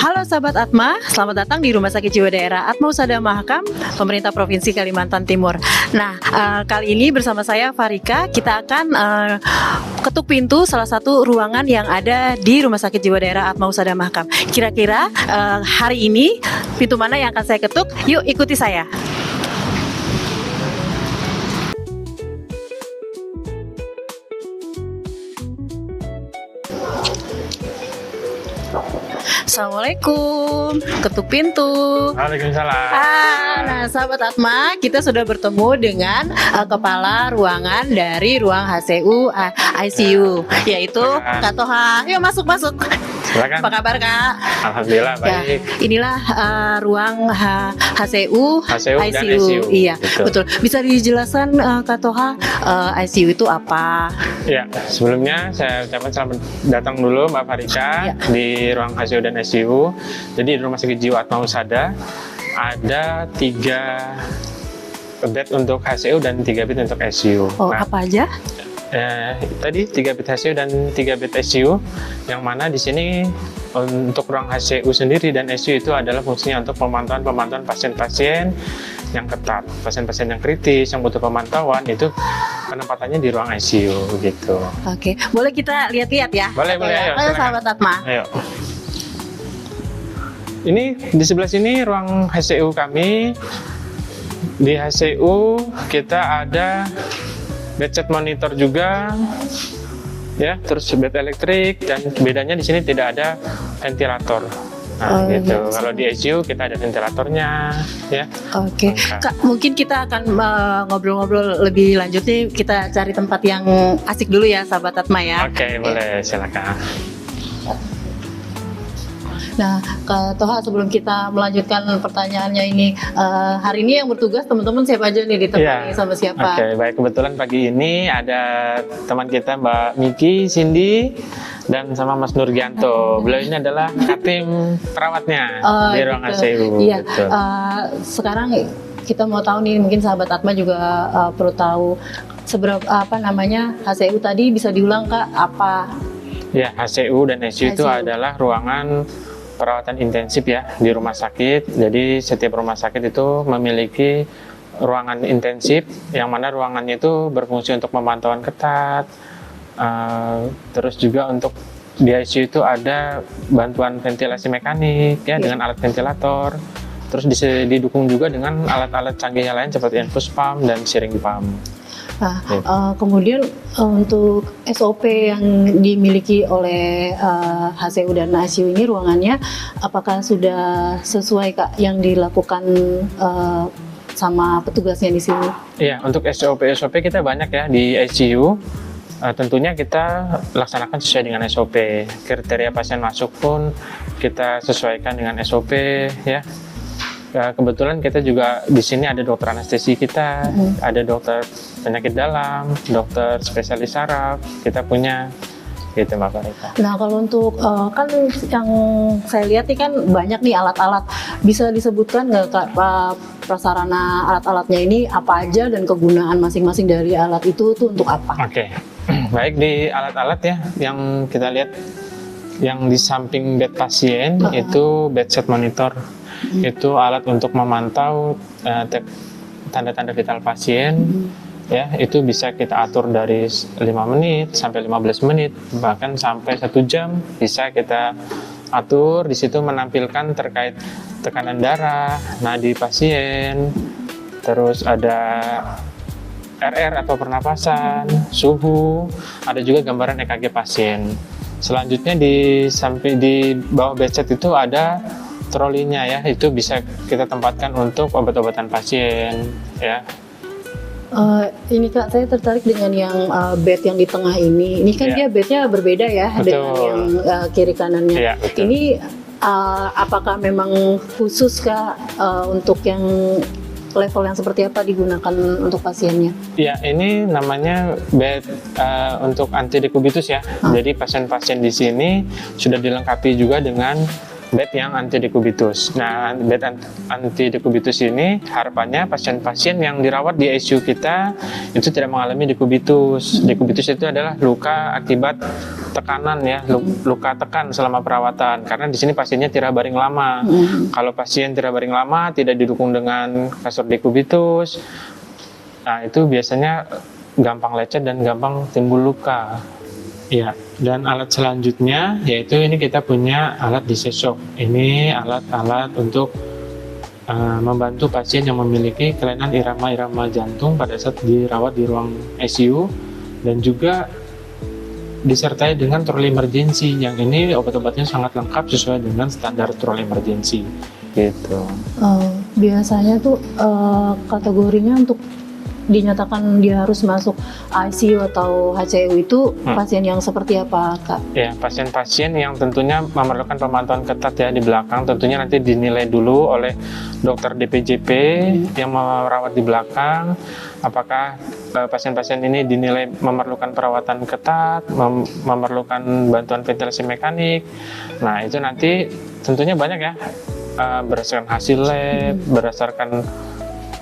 Halo sahabat Atma, selamat datang di Rumah Sakit Jiwa Daerah Atma Husada Mahakam, Pemerintah Provinsi Kalimantan Timur. Nah, kali ini bersama saya Farika, kita akan ketuk pintu salah satu ruangan yang ada di Rumah Sakit Jiwa Daerah Atma Husada Mahakam. Kira-kira hari ini pintu mana yang akan saya ketuk? Yuk ikuti saya. Assalamualaikum, ketuk pintu. Waalaikumsalam. Nah sahabat Atma, kita sudah bertemu dengan kepala ruangan dari ruang HCU ICU, yaitu Kak Toha. Yuk masuk. Silakan. Apa kabar Kak? Alhamdulillah baik. Ya, inilah ruang HCU HCU dan ICU. ICU. Iya, betul. Bisa dijelaskan Kak Toha, ICU itu apa? Ya, sebelumnya saya ucapkan selamat datang dulu Mbak Farika di ruang HCU dan ICU. Jadi di Rumah Sakit Jiwa Atma Husada ada 3 bed untuk HCU dan 3 bed untuk ICU. Oh, apa aja? Tadi 3 bed HCU dan 3 bed ICU, yang mana di sini untuk ruang HCU sendiri dan ICU itu adalah fungsinya untuk pemantauan pasien-pasien yang ketat, pasien-pasien yang kritis yang butuh pemantauan, itu penempatannya di ruang ICU gitu. Oke, boleh kita lihat-lihat ya? Boleh, Ayo sahabat Atma. Ayo. Ini di sebelah sini ruang HCU kami. Di HCU kita ada bedside monitor juga, ya, terus bed elektrik, dan bedanya di sini tidak ada ventilator. Nah, gitu. Kalau di ICU kita ada ventilatornya, ya. Oke. Kak, mungkin kita akan ngobrol-ngobrol lebih lanjut nih. Kita cari tempat yang asik dulu ya, sahabat Atma ya. Oke, boleh, silakan. Nah, Kak Toha, sebelum kita melanjutkan pertanyaannya ini, hari ini yang bertugas teman-teman siapa aja nih, ditemani sama siapa? Oke, baik, kebetulan pagi ini ada teman kita Mbak Miki, Cindy, dan sama Mas Nurgianto. Beliau ini adalah tim perawatnya di ruang HCU. Iya. Sekarang kita mau tahu nih, mungkin sahabat Atma juga perlu tahu seberapa HCU tadi, bisa diulang Kak, apa? Ya, HCU dan ICU itu adalah ruangan perawatan intensif ya di rumah sakit. Jadi setiap rumah sakit itu memiliki ruangan intensif, yang mana ruangannya itu berfungsi untuk pemantauan ketat. Terus juga untuk di ICU itu ada bantuan ventilasi mekanik ya, dengan alat ventilator. Terus didukung juga dengan alat-alat canggih yang lain seperti infus pump dan syringe pump. Nah, kemudian untuk SOP yang dimiliki oleh HCU dan ICU ini ruangannya, apakah sudah sesuai Kak yang dilakukan sama petugasnya di sini? Iya, untuk SOP kita banyak ya di ICU. Tentunya kita laksanakan sesuai dengan SOP. Kriteria pasien masuk pun kita sesuaikan dengan SOP ya. Kebetulan kita juga di sini ada dokter anestesi kita, ada dokter penyakit dalam, dokter spesialis saraf, kita punya gitu Mbak Farika. Nah, kalau untuk kan yang saya lihat nih kan banyak nih alat-alat, bisa disebutkan nggak Kak prasarana alat-alatnya ini apa aja dan kegunaan masing-masing dari alat itu tuh untuk apa? Oke. Baik, di alat-alat ya yang kita lihat yang di samping bed pasien itu bedside monitor. Itu alat untuk memantau tanda-tanda vital pasien ya, itu bisa kita atur dari 5 menit sampai 15 menit, bahkan sampai 1 jam bisa kita atur. Di situ menampilkan terkait tekanan darah, nadi pasien, terus ada RR atau pernapasan, suhu, ada juga gambaran EKG pasien. Selanjutnya di bawah bedside itu ada trolinya ya, itu bisa kita tempatkan untuk obat-obatan pasien ya. Ini Kak, saya tertarik dengan yang bed yang di tengah ini. Ini kan dia bednya berbeda ya. Betul. Dengan yang kiri kanannya. Ya, ini apakah memang khusus Kak untuk yang level yang seperti apa digunakan untuk pasiennya? Ya, ini namanya bed untuk anti dekubitus ya. Jadi pasien-pasien di sini sudah dilengkapi juga dengan bed yang anti dekubitus. Nah, bed anti dekubitus ini harapannya pasien-pasien yang dirawat di ICU kita itu tidak mengalami dekubitus. Dekubitus itu adalah luka akibat tekanan ya, luka tekan selama perawatan. Karena di sini pasiennya tirak baring lama. Kalau pasien tirak baring lama tidak didukung dengan kasur dekubitus, nah itu biasanya gampang lecet dan gampang timbul luka. Ya, dan alat selanjutnya yaitu ini kita punya alat disesok. Ini alat-alat untuk membantu pasien yang memiliki kelainan irama-irama jantung pada saat dirawat di ruang ICU, dan juga disertai dengan troli emergency. Yang ini obat-obatnya sangat lengkap sesuai dengan standar troli emergency. Gitu. Biasanya tuh kategorinya untuk dinyatakan dia harus masuk ICU atau HCU itu pasien yang seperti apa, Kak? Ya, pasien-pasien yang tentunya memerlukan pemantauan ketat ya di belakang, tentunya nanti dinilai dulu oleh dokter DPJP yang merawat di belakang, apakah pasien-pasien ini dinilai memerlukan perawatan ketat, memerlukan bantuan ventilasi mekanik. Nah, itu nanti tentunya banyak ya, berdasarkan hasil lab, berdasarkan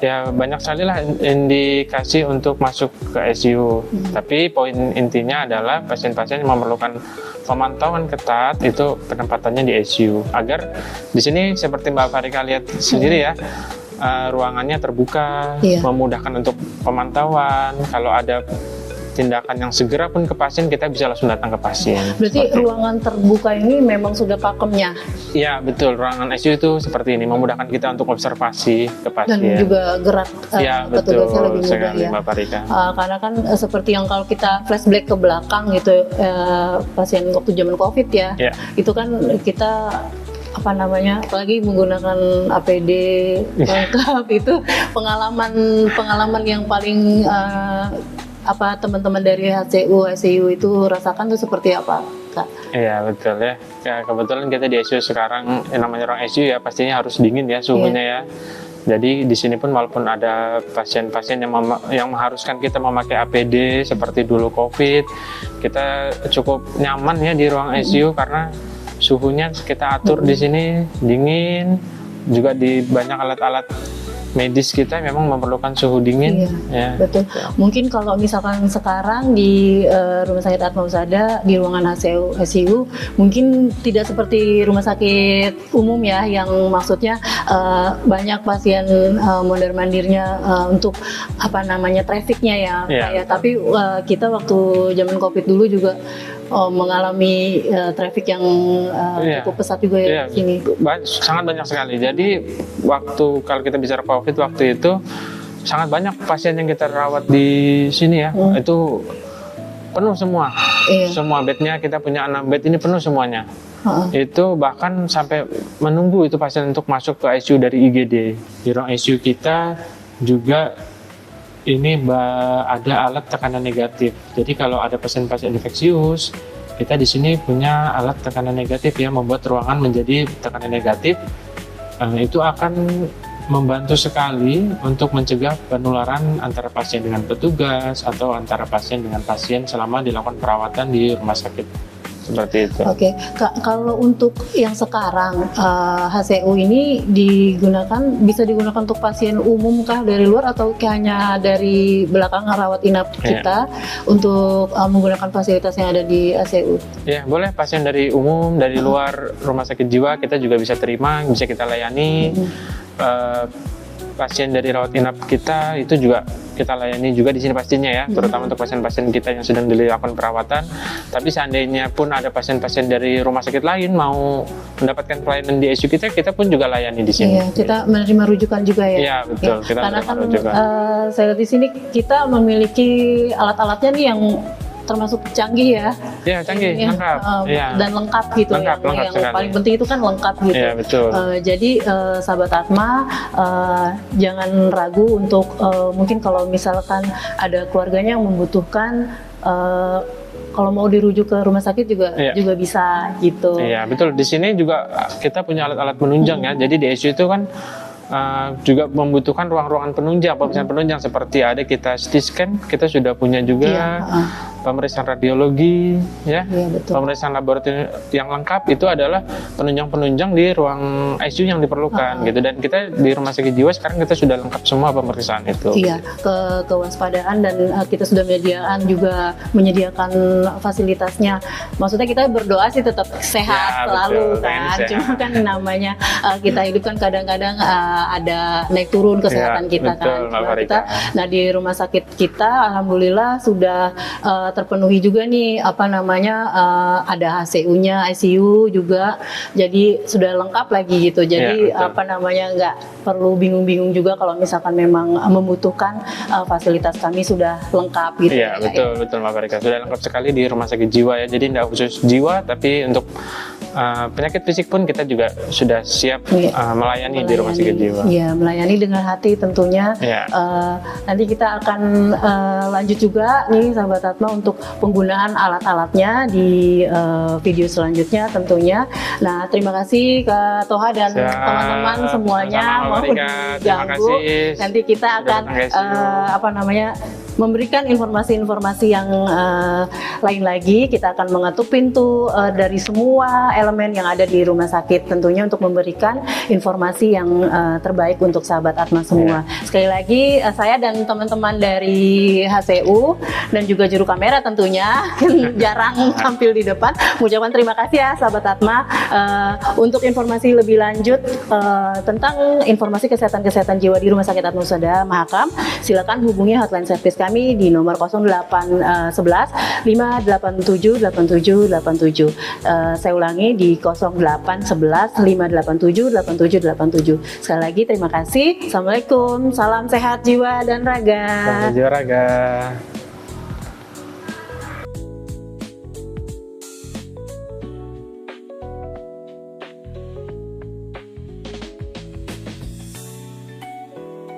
ya banyak sekali lah indikasi untuk masuk ke ICU. Tapi poin intinya adalah pasien-pasien yang memerlukan pemantauan ketat itu penempatannya di ICU. Agar di sini seperti Mbak Farika lihat sendiri ya, ruangannya terbuka, memudahkan untuk pemantauan. Kalau ada tindakan yang segera pun ke pasien, kita bisa langsung datang ke pasien. Berarti ruangan terbuka ini memang sudah pakemnya? Iya betul, ruangan ICU itu seperti ini, memudahkan kita untuk observasi ke pasien. Dan juga gerak petugasnya lebih mudah ya. Mbak Farika. Karena kan seperti yang kalau kita flashback ke belakang gitu, pasien waktu zaman COVID ya, itu kan kita apalagi menggunakan APD lengkap itu pengalaman yang paling teman-teman dari HCU, ICU itu rasakan tuh seperti apa, Kak? Iya betul ya. Kebetulan kita di ICU sekarang, yang namanya ruang ICU ya pastinya harus dingin ya suhunya ya. Jadi di sini pun walaupun ada pasien-pasien yang mengharuskan kita memakai APD seperti dulu COVID, kita cukup nyaman ya di ruang ICU karena suhunya kita atur di sini dingin. Juga di banyak alat-alat medis kita memang memerlukan suhu dingin. Betul. Mungkin kalau misalkan sekarang di Rumah Sakit Atma Husada di ruangan ICU mungkin tidak seperti rumah sakit umum ya, yang maksudnya banyak pasien mondar-mandirnya untuk trafficnya ya. Tapi kita waktu zaman COVID dulu juga mengalami traffic yang cukup pesat juga ya di sini. Sangat banyak sekali. Jadi kalau kita bicara COVID waktu itu sangat banyak pasien yang kita rawat di sini ya. Itu penuh semua. Semua bednya kita punya 6 bed ini penuh semuanya. Itu bahkan sampai menunggu itu pasien untuk masuk ke ICU dari IGD. Di ruang ICU kita juga ini ada alat tekanan negatif. Jadi kalau ada pasien-pasien infeksius, kita di sini punya alat tekanan negatif yang membuat ruangan menjadi tekanan negatif. Itu akan membantu sekali untuk mencegah penularan antara pasien dengan petugas atau antara pasien dengan pasien selama dilakukan perawatan di rumah sakit. Seperti itu. Oke, kalau untuk yang sekarang HCU ini bisa digunakan untuk pasien umum kah dari luar atau hanya dari belakang rawat inap kita untuk menggunakan fasilitas yang ada di HCU? Ya, boleh pasien dari umum, dari luar rumah sakit jiwa kita juga bisa terima, bisa kita layani. Pasien dari rawat inap kita itu juga kita layani juga di sini pastinya ya, terutama untuk pasien-pasien kita yang sedang dilakukan perawatan. Tapi seandainya pun ada pasien-pasien dari rumah sakit lain mau mendapatkan pelayanan di ICU kita pun juga layani di sini. Iya, kita menerima rujukan juga ya. Iya betul. Kita karena kan rujukan. Saya lihat di sini kita memiliki alat-alatnya nih yang termasuk canggih ya. Iya canggih, lengkap. Dan lengkap gitu. Lengkap yang paling penting itu kan lengkap gitu. Iya betul. Jadi sahabat Atma jangan ragu untuk mungkin kalau misalkan ada keluarganya yang membutuhkan kalau mau dirujuk ke rumah sakit juga bisa gitu. Iya betul. Di sini juga kita punya alat-alat penunjang ya. Jadi di ICU itu kan juga membutuhkan ruang-ruangan penunjang, pemeriksaan penunjang seperti ada kita CT scan, kita sudah punya juga. pemeriksaan radiologi, ya, Iya, betul. pemeriksaan laboratorium yang lengkap itu adalah penunjang-penunjang di ruang ICU yang diperlukan gitu. Dan kita di rumah sakit jiwa sekarang kita sudah lengkap semua pemeriksaan itu. Iya, kewaspadaan dan kita sudah menyediakan fasilitasnya. Maksudnya kita berdoa sih tetap sehat Ya, selalu betul, kan. sehat. Cuma kan namanya kita hidup kan kadang-kadang ada naik turun kesehatan Ya, kita betul, kan. Mbak Farika. Nah di rumah sakit kita alhamdulillah sudah terpenuhi juga nih ada HCU-nya, ICU juga. Jadi sudah lengkap lagi gitu. Jadi Ya, betul. nggak perlu bingung-bingung juga kalau misalkan memang membutuhkan fasilitas kami sudah lengkap gitu. Iya, betul, betul Mbak Farika. Sudah lengkap sekali di rumah sakit jiwa ya. Jadi tidak khusus jiwa, tapi untuk penyakit fisik pun kita juga sudah siap melayani di rumah sakit jiwa. Iya, melayani dengan hati tentunya. Iya. Nanti kita akan lanjut juga nih sahabat Atma untuk penggunaan alat-alatnya di video selanjutnya tentunya. Nah, terima kasih Kak Toha dan Siap. teman-teman semuanya Sama-sama, mau Mbak Rika. Terima diganggu. kasih. Nanti kita Sudah akan datang ke ICU. memberikan informasi-informasi yang lain lagi. Kita akan mengetuk pintu dari semua elemen yang ada di rumah sakit tentunya untuk memberikan informasi yang terbaik untuk sahabat Atma semua. Sekali lagi saya dan teman-teman dari HCU dan juga juru kamera tentunya yang jarang tampil di depan mengucapkan terima kasih ya sahabat Atma. Untuk informasi lebih lanjut tentang informasi kesehatan jiwa di Rumah Sakit Atma Husada Mahakam, silakan hubungi hotline service kami di nomor 0811 587 8787. Saya ulangi di 0811 587 8787. Sekali lagi terima kasih. Assalamualaikum. Salam sehat jiwa dan raga. Selamat jiwa raga.